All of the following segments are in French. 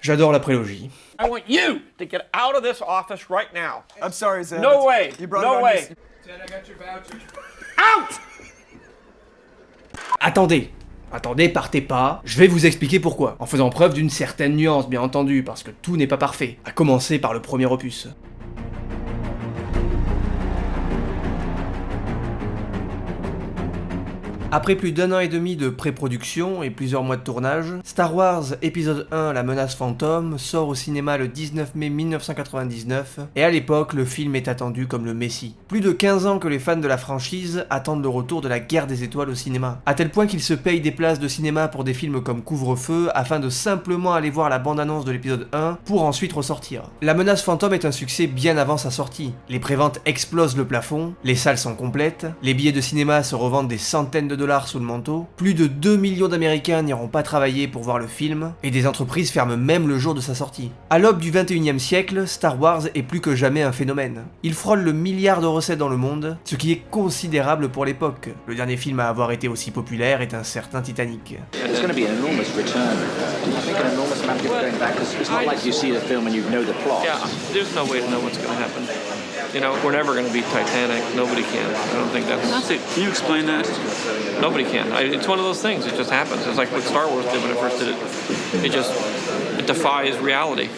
J'adore la prélogie. I want you to get out of this office right now. I'm sorry, Zed. No way. You brought No it on way. Zed, I got your voucher. Out! Attendez, partez pas, je vais vous expliquer pourquoi, en faisant preuve d'une certaine nuance bien entendu, parce que tout n'est pas parfait, à commencer par le premier opus. Après plus d'1 an et demi de pré-production et plusieurs mois de tournage, Star Wars épisode 1 La menace fantôme sort au cinéma le 19 mai 1999, et à l'époque le film est attendu comme le messie. Plus de 15 ans que les fans de la franchise attendent le retour de la guerre des étoiles au cinéma, à tel point qu'ils se payent des places de cinéma pour des films comme Couvre-feu afin de simplement aller voir la bande-annonce de l'épisode 1 pour ensuite ressortir. La menace fantôme est un succès bien avant sa sortie, les préventes explosent le plafond, les salles sont complètes, les billets de cinéma se revendent des centaines de dollars sous le manteau, plus de 2 millions d'Américains n'iront pas travailler pour voir le film, et des entreprises ferment même le jour de sa sortie. À l'aube du 21e siècle, Star Wars est plus que jamais un phénomène. Il frôle le milliard de recettes dans le monde, ce qui est considérable pour l'époque. Le dernier film à avoir été aussi populaire est un certain Titanic. There's going to be an enormous return. I think an enormous amount of people going back because it's not like you see the film and you know the plot. Yeah, there's no way to know what's going to happen. You know, we're never going to beat Titanic. Nobody can. I don't think that's... Can you explain that? Nobody can. It's one of those things. It just happens. It's like what Star Wars did when it first did it. It defies reality.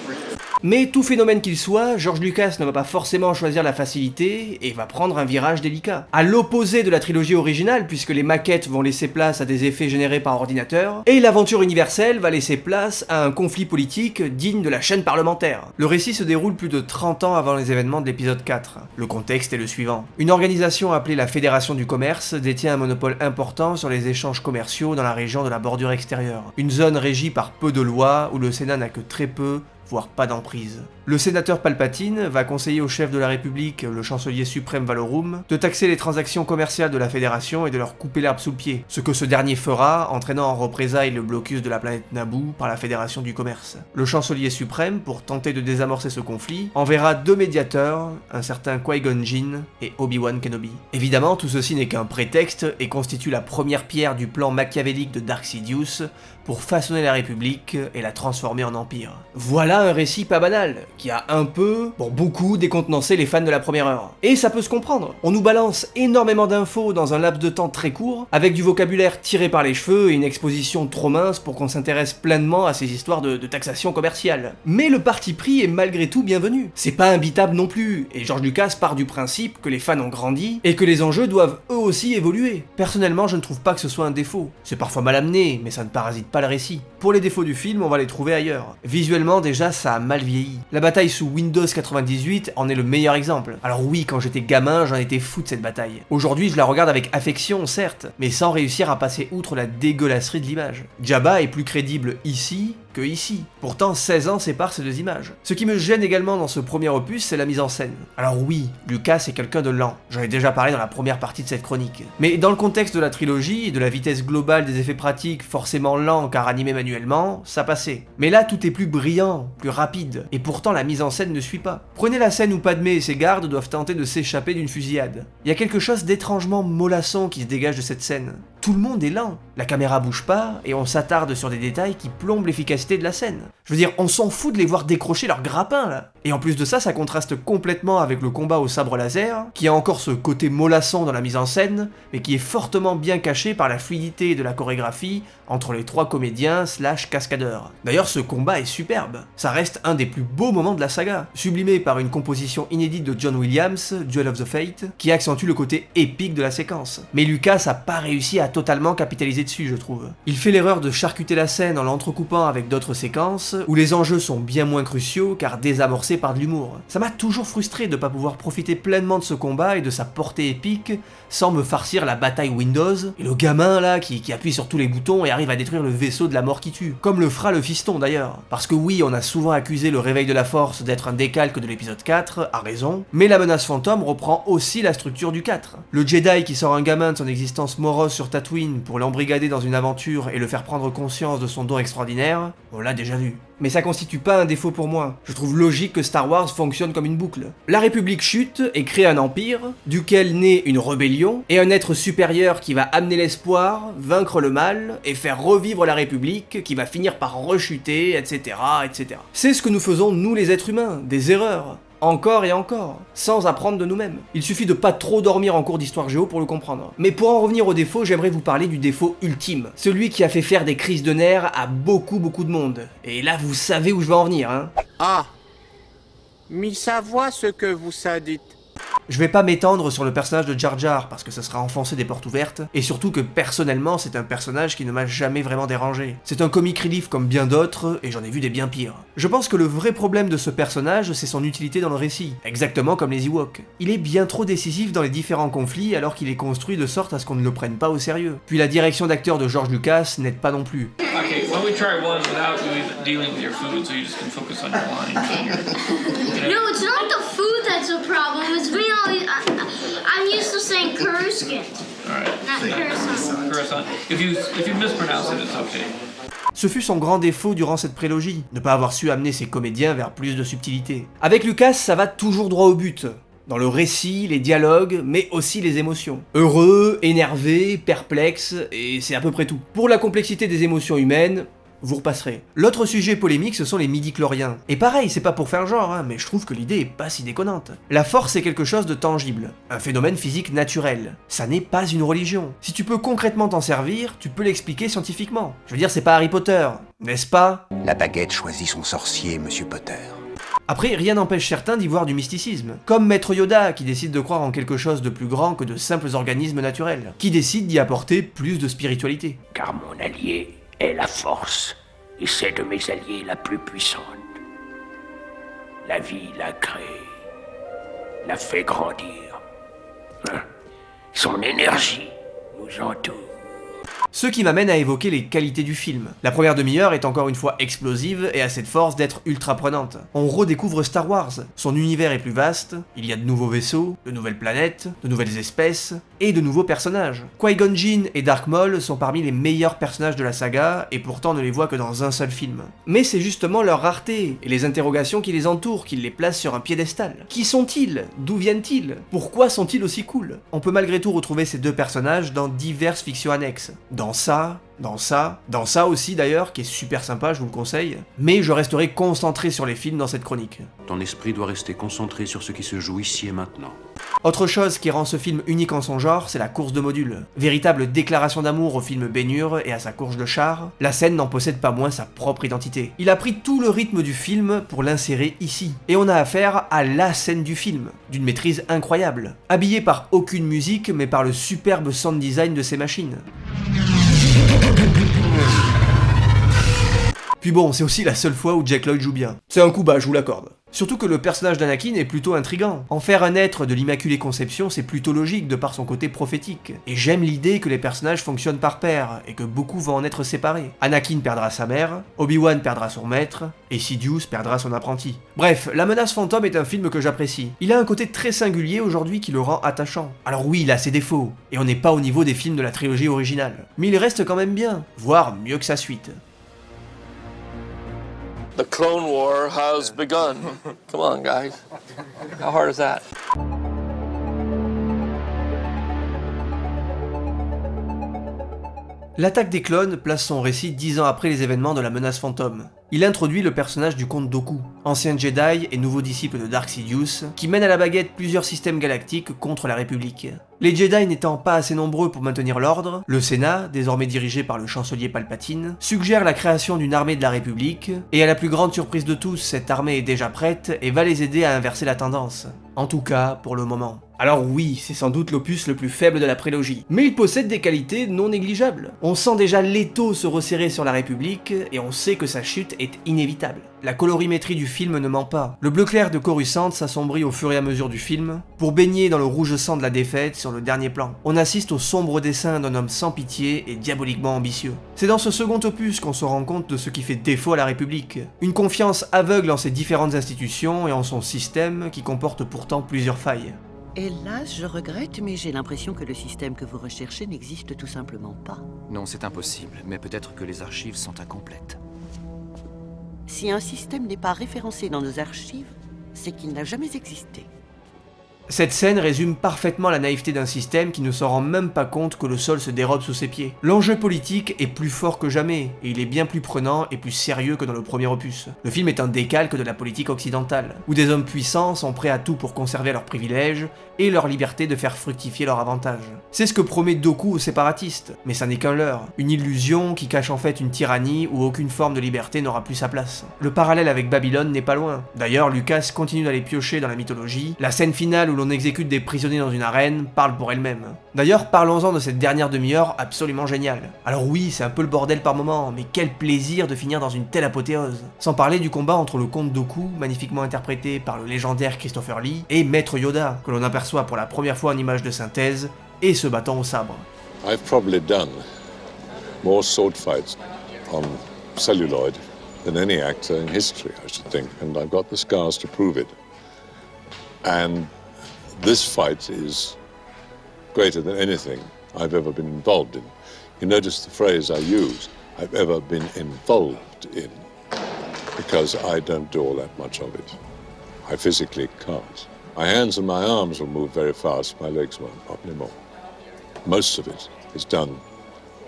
Mais tout phénomène qu'il soit, George Lucas ne va pas forcément choisir la facilité et va prendre un virage délicat. À l'opposé de la trilogie originale, puisque les maquettes vont laisser place à des effets générés par ordinateur, et l'aventure universelle va laisser place à un conflit politique digne de la chaîne parlementaire. Le récit se déroule plus de 30 ans avant les événements de l'épisode 4. Le contexte est le suivant. Une organisation appelée la Fédération du Commerce détient un monopole important sur les échanges commerciaux dans la région de la bordure extérieure. Une zone régie par peu de lois où le Sénat n'a que très peu, voire pas d'emprise. Le sénateur Palpatine va conseiller au chef de la République, le chancelier suprême Valorum, de taxer les transactions commerciales de la Fédération et de leur couper l'herbe sous le pied, ce que ce dernier fera, entraînant en représailles le blocus de la planète Naboo par la Fédération du Commerce. Le chancelier suprême, pour tenter de désamorcer ce conflit, enverra 2 médiateurs, un certain Qui-Gon Jinn et Obi-Wan Kenobi. Évidemment, tout ceci n'est qu'un prétexte et constitue la première pierre du plan machiavélique de Dark Sidious pour façonner la République et la transformer en empire. Voilà un récit pas banal, qui a un peu, pour beaucoup, décontenancé les fans de la première heure. Et ça peut se comprendre. On nous balance énormément d'infos dans un laps de temps très court, avec du vocabulaire tiré par les cheveux et une exposition trop mince pour qu'on s'intéresse pleinement à ces histoires de taxation commerciale. Mais le parti pris est malgré tout bienvenu. C'est pas imbitable non plus, et George Lucas part du principe que les fans ont grandi, et que les enjeux doivent eux aussi évoluer. Personnellement, je ne trouve pas que ce soit un défaut. C'est parfois mal amené, mais ça ne parasite pas le récit. Pour les défauts du film, on va les trouver ailleurs. Visuellement, déjà, ça a mal vieilli. La bataille sous Windows 98 en est le meilleur exemple. Alors oui, quand j'étais gamin, j'en étais fou de cette bataille. Aujourd'hui, je la regarde avec affection, certes, mais sans réussir à passer outre la dégueulasserie de l'image. Jabba est plus crédible ici que ici. Pourtant, 16 ans séparent ces deux images. Ce qui me gêne également dans ce premier opus, c'est la mise en scène. Alors oui, Lucas est quelqu'un de lent. J'en ai déjà parlé dans la première partie de cette chronique. Mais dans le contexte de la trilogie et de la vitesse globale des effets pratiques forcément lents car animés manuellement, ça passait. Mais là, tout est plus brillant, plus rapide, et pourtant la mise en scène ne suit pas. Prenez la scène où Padmé et ses gardes doivent tenter de s'échapper d'une fusillade. Il y a quelque chose d'étrangement mollasson qui se dégage de cette scène. Tout le monde est lent. La caméra bouge pas, et on s'attarde sur des détails qui plombent l'efficacité de la scène. Je veux dire, on s'en fout de les voir décrocher leur grappin, là. Et en plus de ça, ça contraste complètement avec le combat au sabre laser, qui a encore ce côté mollasson dans la mise en scène, mais qui est fortement bien caché par la fluidité de la chorégraphie entre les 3 comédiens / cascadeurs. D'ailleurs, ce combat est superbe. Ça reste un des plus beaux moments de la saga, sublimé par une composition inédite de John Williams, Duel of the Fate, qui accentue le côté épique de la séquence. Mais Lucas a pas réussi à totalement capitaliser dessus, je trouve. Il fait l'erreur de charcuter la scène en l'entrecoupant avec d'autres séquences, où les enjeux sont bien moins cruciaux car désamorcés par de l'humour. Ça m'a toujours frustré de pas pouvoir profiter pleinement de ce combat et de sa portée épique sans me farcir la bataille Windows, et le gamin là qui appuie sur tous les boutons et arrive à détruire le vaisseau de la mort qui tue. Comme le fera le fiston d'ailleurs. Parce que oui, on a souvent accusé le réveil de la force d'être un décalque de l'épisode 4, à raison, mais la menace fantôme reprend aussi la structure du 4. Le Jedi qui sort un gamin de son existence morose sur Tatooine Tatooine pour l'embrigader dans une aventure et le faire prendre conscience de son don extraordinaire, on l'a déjà vu. Mais ça constitue pas un défaut pour moi. Je trouve logique que Star Wars fonctionne comme une boucle. La République chute et crée un empire, duquel naît une rébellion, et un être supérieur qui va amener l'espoir, vaincre le mal, et faire revivre la République, qui va finir par rechuter, etc., etc. C'est ce que nous faisons nous les êtres humains, des erreurs. Encore et encore, sans apprendre de nous-mêmes. Il suffit de pas trop dormir en cours d'histoire géo pour le comprendre. Mais pour en revenir au défaut, j'aimerais vous parler du défaut ultime. Celui qui a fait faire des crises de nerfs à beaucoup de monde. Et là, vous savez où je vais en venir, hein. Ah, mi savoir ce que vous ça dites. Je vais pas m'étendre sur le personnage de Jar Jar parce que ça sera enfoncer des portes ouvertes, et surtout que personnellement c'est un personnage qui ne m'a jamais vraiment dérangé. C'est un comic relief comme bien d'autres, et j'en ai vu des bien pires. Je pense que le vrai problème de ce personnage, c'est son utilité dans le récit, exactement comme les Ewoks. Il est bien trop décisif dans les différents conflits alors qu'il est construit de sorte à ce qu'on ne le prenne pas au sérieux. Puis la direction d'acteur de George Lucas n'aide pas non plus. Okay, why don't we try one without dealing with your food so you just can focus on your lines? No, it's not the food that's a problem. It's me always. I'm used to saying Kuruskin, Alright. not Kuruskin. Coruscant. If you mispronounce it, it's okay. Ce fut son grand défaut durant cette prélogie, ne pas avoir su amener ses comédiens vers plus de subtilité. Avec Lucas, ça va toujours droit au but. Dans le récit, les dialogues, mais aussi les émotions. Heureux, énervé, perplexe, et c'est à peu près tout. Pour la complexité des émotions humaines, vous repasserez. L'autre sujet polémique, ce sont les midi-chloriens. Et pareil, c'est pas pour faire genre, hein, mais je trouve que l'idée est pas si déconnante. La force est quelque chose de tangible, un phénomène physique naturel. Ça n'est pas une religion. Si tu peux concrètement t'en servir, tu peux l'expliquer scientifiquement. Je veux dire, c'est pas Harry Potter, n'est-ce pas? La baguette choisit son sorcier, Monsieur Potter. Après, rien n'empêche certains d'y voir du mysticisme. Comme Maître Yoda, qui décide de croire en quelque chose de plus grand que de simples organismes naturels. Qui décide d'y apporter plus de spiritualité. Car mon allié est la force, et c'est de mes alliés la plus puissante. La vie l'a créé, l'a fait grandir. Son énergie nous entoure. Ce qui m'amène à évoquer les qualités du film. La première demi-heure est encore une fois explosive et a cette force d'être ultra prenante. On redécouvre Star Wars. Son univers est plus vaste, il y a de nouveaux vaisseaux, de nouvelles planètes, de nouvelles espèces, et de nouveaux personnages. Qui-Gon Jinn et Dark Maul sont parmi les meilleurs personnages de la saga, et pourtant on ne les voit que dans un seul film. Mais c'est justement leur rareté, et les interrogations qui les entourent, qui les placent sur un piédestal. Qui sont-ils? D'où viennent-ils? Pourquoi sont-ils aussi cool? On peut malgré tout retrouver ces deux personnages dans diverses fictions annexes. Dans ça aussi d'ailleurs, qui est super sympa, je vous le conseille, mais je resterai concentré sur les films dans cette chronique. Ton esprit doit rester concentré sur ce qui se joue ici et maintenant. Autre chose qui rend ce film unique en son genre, c'est la course de modules. Véritable déclaration d'amour au film Ben-Hur et à sa course de char, la scène n'en possède pas moins sa propre identité. Il a pris tout le rythme du film pour l'insérer ici, et on a affaire à la scène du film, d'une maîtrise incroyable, habillée par aucune musique mais par le superbe sound design de ces machines. Puis bon, c'est aussi la seule fois où Jack Lloyd joue bien. C'est un coup bas, je vous l'accorde. Surtout que le personnage d'Anakin est plutôt intriguant. En faire un être de l'Immaculée Conception, c'est plutôt logique de par son côté prophétique. Et j'aime l'idée que les personnages fonctionnent par paire, et que beaucoup vont en être séparés. Anakin perdra sa mère, Obi-Wan perdra son maître, et Sidious perdra son apprenti. Bref, La Menace Fantôme est un film que j'apprécie. Il a un côté très singulier aujourd'hui qui le rend attachant. Alors oui, il a ses défauts, et on n'est pas au niveau des films de la trilogie originale. Mais il reste quand même bien, voire mieux que sa suite. The Clone War has begun. Come on, guys. How hard is that? L'attaque des clones place son récit 10 ans après les événements de la Menace Fantôme. Il introduit le personnage du comte Dooku, ancien Jedi et nouveau disciple de Dark Sidious, qui mène à la baguette plusieurs systèmes galactiques contre la République. Les Jedi n'étant pas assez nombreux pour maintenir l'ordre, le Sénat, désormais dirigé par le chancelier Palpatine, suggère la création d'une armée de la République, et à la plus grande surprise de tous, cette armée est déjà prête et va les aider à inverser la tendance. En tout cas, pour le moment. Alors oui, c'est sans doute l'opus le plus faible de la prélogie, mais il possède des qualités non négligeables. On sent déjà l'étau se resserrer sur la République, et on sait que sa chute est inévitable. La colorimétrie du film ne ment pas. Le bleu clair de Coruscant s'assombrit au fur et à mesure du film, pour baigner dans le rouge sang de la défaite sur le dernier plan. On assiste au sombre dessin d'un homme sans pitié et diaboliquement ambitieux. C'est dans ce second opus qu'on se rend compte de ce qui fait défaut à la République. Une confiance aveugle en ses différentes institutions et en son système qui comporte pourtant plusieurs failles. Hélas, je regrette, mais j'ai l'impression que le système que vous recherchez n'existe tout simplement pas. Non, c'est impossible, mais peut-être que les archives sont incomplètes. Si un système n'est pas référencé dans nos archives, c'est qu'il n'a jamais existé. Cette scène résume parfaitement la naïveté d'un système qui ne s'en rend même pas compte que le sol se dérobe sous ses pieds. L'enjeu politique est plus fort que jamais, et il est bien plus prenant et plus sérieux que dans le premier opus. Le film est un décalque de la politique occidentale, où des hommes puissants sont prêts à tout pour conserver leurs privilèges et leur liberté de faire fructifier leurs avantages. C'est ce que promet Doku aux séparatistes, mais ça n'est qu'un leurre, une illusion qui cache en fait une tyrannie où aucune forme de liberté n'aura plus sa place. Le parallèle avec Babylone n'est pas loin. D'ailleurs, Lucas continue d'aller piocher dans la mythologie, la scène finale où l'on exécute des prisonniers dans une arène parle pour elle-même. D'ailleurs, parlons-en de cette dernière demi-heure absolument géniale. Alors oui, c'est un peu le bordel par moment, mais quel plaisir de finir dans une telle apothéose. Sans parler du combat entre le comte Doku, magnifiquement interprété par le légendaire Christopher Lee, et Maître Yoda, que l'on aperçoit pour la première fois en image de synthèse, et se battant au sabre. I've probably done more sword fights on celluloid than any actor in history, I should think, and I've got the scars to prove it. And this fight is greater than anything I've ever been involved in. You notice the phrase I use, I've ever been involved in, because I don't do all that much of it. I physically can't. My hands and my arms will move very fast, my legs won't, not anymore. Most of it is done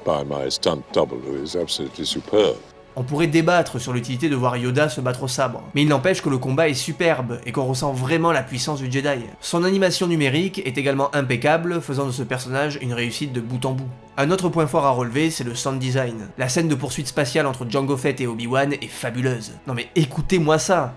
by my stunt double, who is absolutely superb. On pourrait débattre sur l'utilité de voir Yoda se battre au sabre, mais il n'empêche que le combat est superbe et qu'on ressent vraiment la puissance du Jedi. Son animation numérique est également impeccable, faisant de ce personnage une réussite de bout en bout. Un autre point fort à relever, c'est le sound design. La scène de poursuite spatiale entre Jango Fett et Obi-Wan est fabuleuse. Non mais écoutez-moi ça!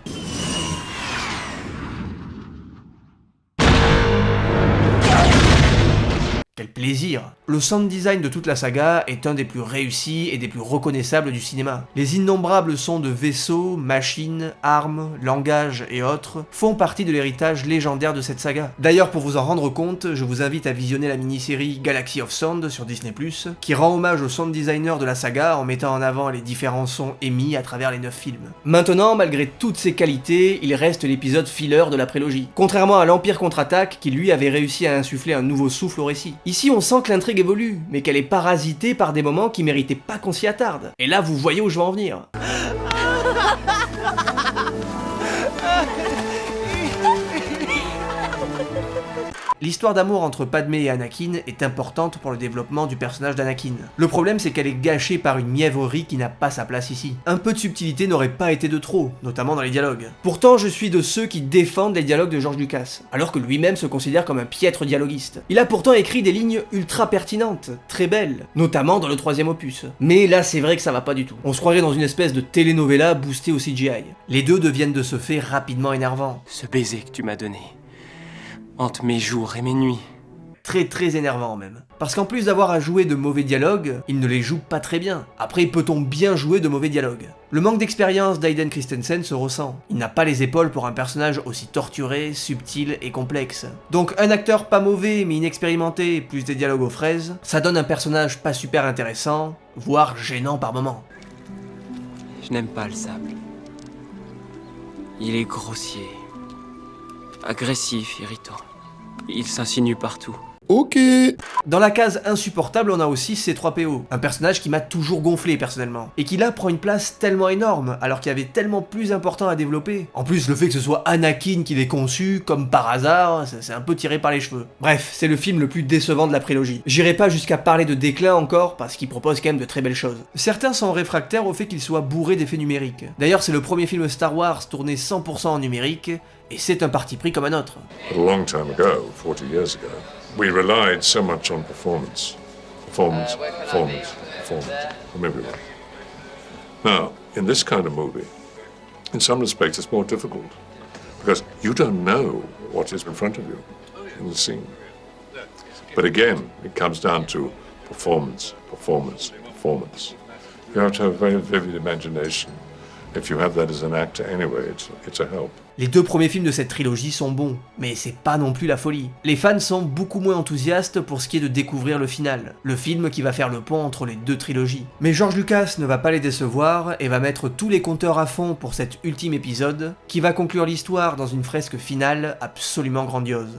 Quel plaisir! Le sound design de toute la saga est un des plus réussis et des plus reconnaissables du cinéma. Les innombrables sons de vaisseaux, machines, armes, langages et autres font partie de l'héritage légendaire de cette saga. D'ailleurs, pour vous en rendre compte, je vous invite à visionner la mini-série Galaxy of Sound sur Disney+, qui rend hommage au sound designer de la saga en mettant en avant les différents sons émis à travers les 9 films. Maintenant, malgré toutes ces qualités, il reste l'épisode filler de la prélogie. Contrairement à l'Empire contre-attaque, qui lui avait réussi à insuffler un nouveau souffle au récit. Ici, on sent que l'intrigue évolue, mais qu'elle est parasitée par des moments qui méritaient pas qu'on s'y attarde. Et là, vous voyez où je veux en venir. L'histoire d'amour entre Padmé et Anakin est importante pour le développement du personnage d'Anakin. Le problème, c'est qu'elle est gâchée par une mièvrerie qui n'a pas sa place ici. Un peu de subtilité n'aurait pas été de trop, notamment dans les dialogues. Pourtant, je suis de ceux qui défendent les dialogues de George Lucas, alors que lui-même se considère comme un piètre dialoguiste. Il a pourtant écrit des lignes ultra pertinentes, très belles, notamment dans le 3e opus. Mais là, c'est vrai que ça va pas du tout. On se croirait dans une espèce de telenovela boostée au CGI. Les deux deviennent de ce fait rapidement énervants. Ce baiser que tu m'as donné hante mes jours et mes nuits. Très énervant même. Parce qu'en plus d'avoir à jouer de mauvais dialogues, il ne les joue pas très bien. Après, peut-on bien jouer de mauvais dialogues? Le manque d'expérience d'Hayden Christensen se ressent. Il n'a pas les épaules pour un personnage aussi torturé, subtil et complexe. Donc un acteur pas mauvais mais inexpérimenté, plus des dialogues aux fraises, ça donne un personnage pas super intéressant, voire gênant par moments. Je n'aime pas le sable. Il est grossier, agressif, irritant. Il s'insinue partout. Ok. Dans la case insupportable, on a aussi C3PO, un personnage qui m'a toujours gonflé personnellement, et qui là prend une place tellement énorme, alors qu'il y avait tellement plus important à développer. En plus, le fait que ce soit Anakin qui l'ait conçu, comme par hasard, c'est un peu tiré par les cheveux. Bref, c'est le film le plus décevant de la prélogie. J'irai pas jusqu'à parler de déclin encore, parce qu'il propose quand même de très belles choses. Certains sont réfractaires au fait qu'il soit bourré d'effets numériques. D'ailleurs, c'est le premier film Star Wars tourné 100% en numérique, et c'est un parti pris comme un autre. A long time ago, 40 years ago, we relied so much on performance. Performance from everyone. Now, in this kind of movie, in some respects it's more difficult, because you don't know what is in front of you in the scene. But again, it comes down to performance. You have to have a very vivid imagination. If you have that as an actor anyway, it's a help. Les deux premiers films de cette trilogie sont bons, mais c'est pas non plus la folie. Les fans sont beaucoup moins enthousiastes pour ce qui est de découvrir le final, le film qui va faire le pont entre les deux trilogies. Mais George Lucas ne va pas les décevoir et va mettre tous les compteurs à fond pour cet ultime épisode, qui va conclure l'histoire dans une fresque finale absolument grandiose.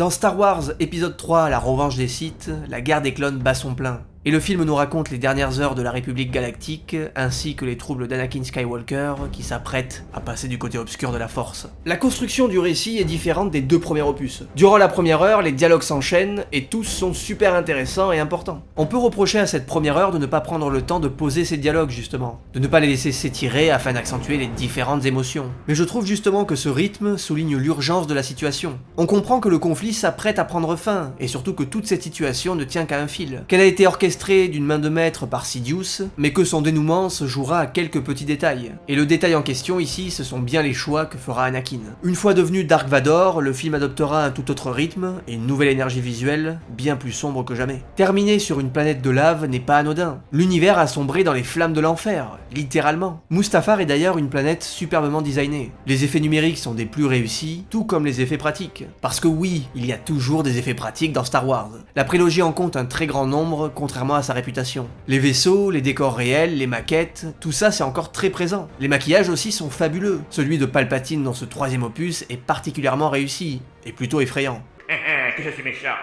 Dans Star Wars épisode 3, la revanche des Sith, la guerre des clones bat son plein. Et le film nous raconte les dernières heures de la République Galactique, ainsi que les troubles d'Anakin Skywalker, qui s'apprête à passer du côté obscur de la Force. La construction du récit est différente des 2 premiers opus. Durant la première heure, les dialogues s'enchaînent, et tous sont super intéressants et importants. On peut reprocher à cette première heure de ne pas prendre le temps de poser ces dialogues justement, de ne pas les laisser s'étirer afin d'accentuer les différentes émotions. Mais je trouve justement que ce rythme souligne l'urgence de la situation. On comprend que le conflit s'apprête à prendre fin, et surtout que toute cette situation ne tient qu'à un fil, qu'elle a été orchestrée d'une main de maître par Sidious, mais que son dénouement se jouera à quelques petits détails. Et le détail en question ici, ce sont bien les choix que fera Anakin. Une fois devenu Dark Vador, le film adoptera un tout autre rythme et une nouvelle énergie visuelle, bien plus sombre que jamais. Terminer sur une planète de lave n'est pas anodin. L'univers a sombré dans les flammes de l'enfer, littéralement. Mustafar est d'ailleurs une planète superbement designée. Les effets numériques sont des plus réussis, tout comme les effets pratiques. Parce que oui, il y a toujours des effets pratiques dans Star Wars. La prélogie en compte un très grand nombre, contrairement à sa réputation. Les vaisseaux, les décors réels, les maquettes, tout ça c'est encore très présent. Les maquillages aussi sont fabuleux. Celui de Palpatine dans ce 3e opus est particulièrement réussi, et plutôt effrayant. Que je suis méchant.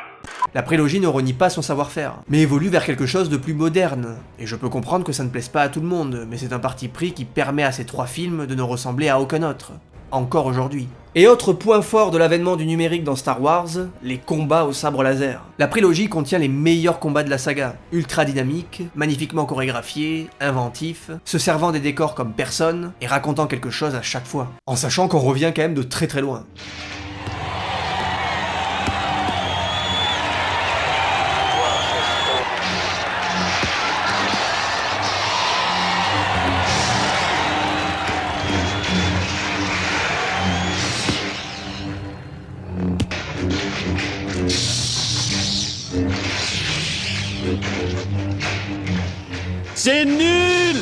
La prélogie ne renie pas son savoir-faire, mais évolue vers quelque chose de plus moderne, et je peux comprendre que ça ne plaise pas à tout le monde, mais c'est un parti pris qui permet à ces 3 films de ne ressembler à aucun autre. Encore aujourd'hui. Et autre point fort de l'avènement du numérique dans Star Wars, les combats au sabre laser. La prélogie contient les meilleurs combats de la saga, ultra dynamiques, magnifiquement chorégraphiés, inventifs, se servant des décors comme personne, et racontant quelque chose à chaque fois. En sachant qu'on revient quand même de très très loin. C'est nul!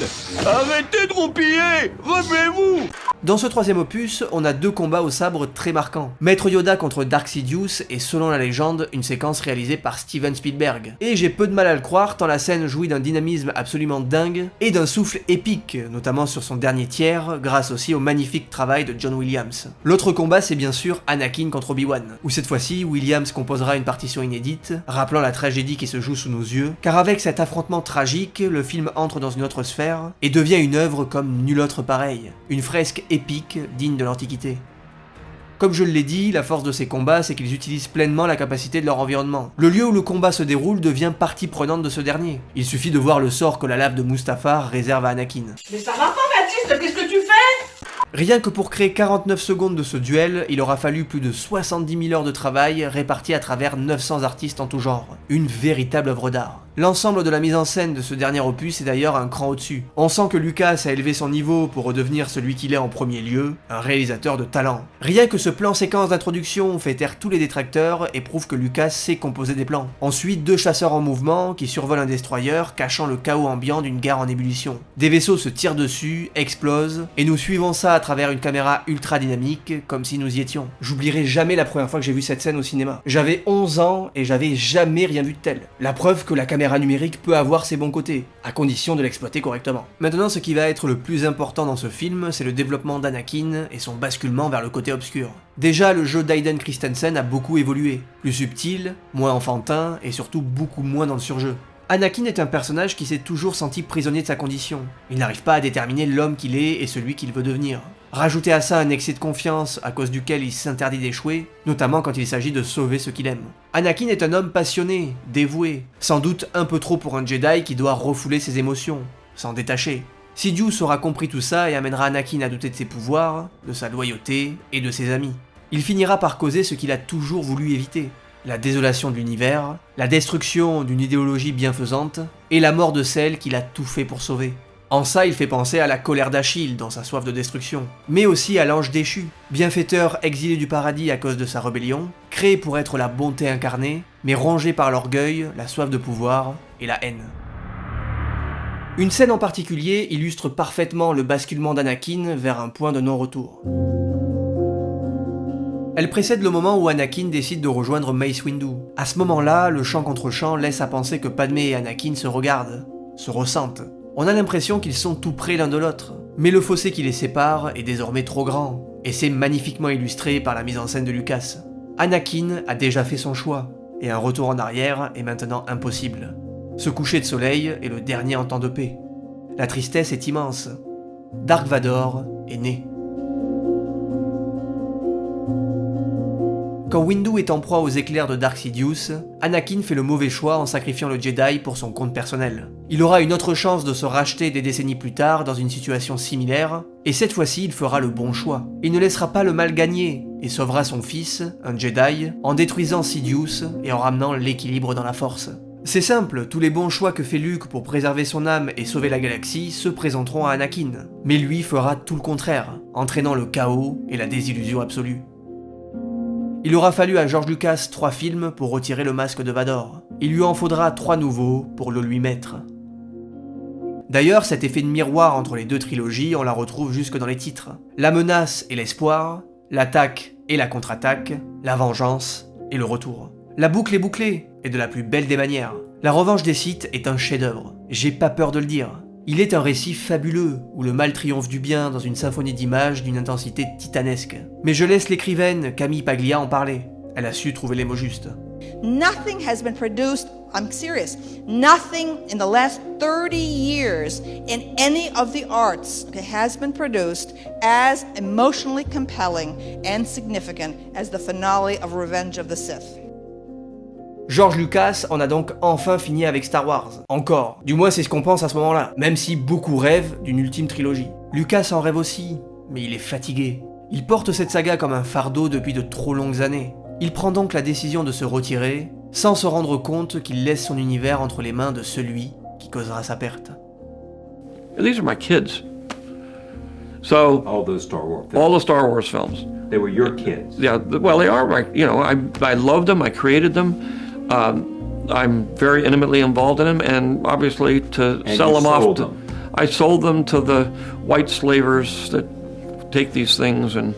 Arrêtez de roupiller! Revenez-vous! Dans ce 3e opus, on a 2 combats au sabre très marquants. Maître Yoda contre Dark Sidious et selon la légende, une séquence réalisée par Steven Spielberg. Et j'ai peu de mal à le croire tant la scène jouit d'un dynamisme absolument dingue et d'un souffle épique, notamment sur son dernier tiers, grâce aussi au magnifique travail de John Williams. L'autre combat c'est bien sûr Anakin contre Obi-Wan, où cette fois-ci Williams composera une partition inédite, rappelant la tragédie qui se joue sous nos yeux, car avec cet affrontement tragique, le film entre dans une autre sphère et devient une œuvre comme nulle autre pareille. Une fresque épique, digne de l'Antiquité. Comme je l'ai dit, la force de ces combats, c'est qu'ils utilisent pleinement la capacité de leur environnement. Le lieu où le combat se déroule devient partie prenante de ce dernier. Il suffit de voir le sort que la lave de Mustafar réserve à Anakin. Mais ça va pas, Baptiste, qu'est-ce que tu fais? Rien que pour créer 49 secondes de ce duel, il aura fallu plus de 70 000 heures de travail réparties à travers 900 artistes en tout genre. Une véritable œuvre d'art. L'ensemble de la mise en scène de ce dernier opus est d'ailleurs un cran au-dessus. On sent que Lucas a élevé son niveau pour redevenir celui qu'il est en premier lieu, un réalisateur de talent. Rien que ce plan séquence d'introduction fait taire tous les détracteurs et prouve que Lucas sait composer des plans. Ensuite, 2 chasseurs en mouvement qui survolent un destroyer, cachant le chaos ambiant d'une guerre en ébullition. Des vaisseaux se tirent dessus, explosent, et nous suivons ça à travers une caméra ultra dynamique, comme si nous y étions. J'oublierai jamais la première fois que j'ai vu cette scène au cinéma. J'avais 11 ans et j'avais jamais rien vu de tel. La preuve que la caméra numérique peut avoir ses bons côtés, à condition de l'exploiter correctement. Maintenant, ce qui va être le plus important dans ce film, c'est le développement d'Anakin et son basculement vers le côté obscur. Déjà, le jeu d'Aiden Christensen a beaucoup évolué, plus subtil, moins enfantin et surtout beaucoup moins dans le surjeu. Anakin est un personnage qui s'est toujours senti prisonnier de sa condition. Il n'arrive pas à déterminer l'homme qu'il est et celui qu'il veut devenir. Rajoutez à ça un excès de confiance à cause duquel il s'interdit d'échouer, notamment quand il s'agit de sauver ce qu'il aime. Anakin est un homme passionné, dévoué, sans doute un peu trop pour un Jedi qui doit refouler ses émotions, s'en détacher. Sidious aura compris tout ça et amènera Anakin à douter de ses pouvoirs, de sa loyauté et de ses amis. Il finira par causer ce qu'il a toujours voulu éviter. La désolation de l'univers, la destruction d'une idéologie bienfaisante, et la mort de celle qu'il a tout fait pour sauver. En ça, il fait penser à la colère d'Achille dans sa soif de destruction, mais aussi à l'ange déchu, bienfaiteur exilé du paradis à cause de sa rébellion, créé pour être la bonté incarnée, mais rongé par l'orgueil, la soif de pouvoir et la haine. Une scène en particulier illustre parfaitement le basculement d'Anakin vers un point de non-retour. Elle précède le moment où Anakin décide de rejoindre Mace Windu. À ce moment-là, le champ contre champ laisse à penser que Padmé et Anakin se regardent, se ressentent. On a l'impression qu'ils sont tout près l'un de l'autre. Mais le fossé qui les sépare est désormais trop grand, et c'est magnifiquement illustré par la mise en scène de Lucas. Anakin a déjà fait son choix, et un retour en arrière est maintenant impossible. Ce coucher de soleil est le dernier en temps de paix. La tristesse est immense. Dark Vador est né. Quand Windu est en proie aux éclairs de Dark Sidious, Anakin fait le mauvais choix en sacrifiant le Jedi pour son compte personnel. Il aura une autre chance de se racheter des décennies plus tard dans une situation similaire, et cette fois-ci il fera le bon choix. Il ne laissera pas le mal gagner, et sauvera son fils, un Jedi, en détruisant Sidious et en ramenant l'équilibre dans la Force. C'est simple, tous les bons choix que fait Luke pour préserver son âme et sauver la galaxie se présenteront à Anakin. Mais lui fera tout le contraire, entraînant le chaos et la désillusion absolue. Il aura fallu à George Lucas 3 films pour retirer le masque de Vador. Il lui en faudra 3 nouveaux pour le lui mettre. D'ailleurs, cet effet de miroir entre les 2 trilogies, on la retrouve jusque dans les titres. La menace et l'espoir, l'attaque et la contre-attaque, la vengeance et le retour. La boucle est bouclée, et de la plus belle des manières. La revanche des Sith est un chef-d'œuvre, j'ai pas peur de le dire. Il est un récit fabuleux, où le mal triomphe du bien dans une symphonie d'images d'une intensité titanesque. Mais je laisse l'écrivaine Camille Paglia en parler. Elle a su trouver les mots justes. Nothing has been produced, I'm serious, nothing in the last 30 years in any of the arts has been produced as emotionally compelling and significant as the finale of Revenge of the Sith. George Lucas en a donc enfin fini avec Star Wars. Encore. Du moins c'est ce qu'on pense à ce moment-là. Même si beaucoup rêvent d'une ultime trilogie. Lucas en rêve aussi, mais il est fatigué. Il porte cette saga comme un fardeau depuis de trop longues années. Il prend donc la décision de se retirer, sans se rendre compte qu'il laisse son univers entre les mains de celui qui causera sa perte. These are my kids. So All those Star Wars films. all the Star Wars films. They were your kids. Yeah, well, they are. I loved them. I created them. I'm very intimately involved in them, and obviously to And sell you them off. sold them. I sold them to the white slavers that take these things and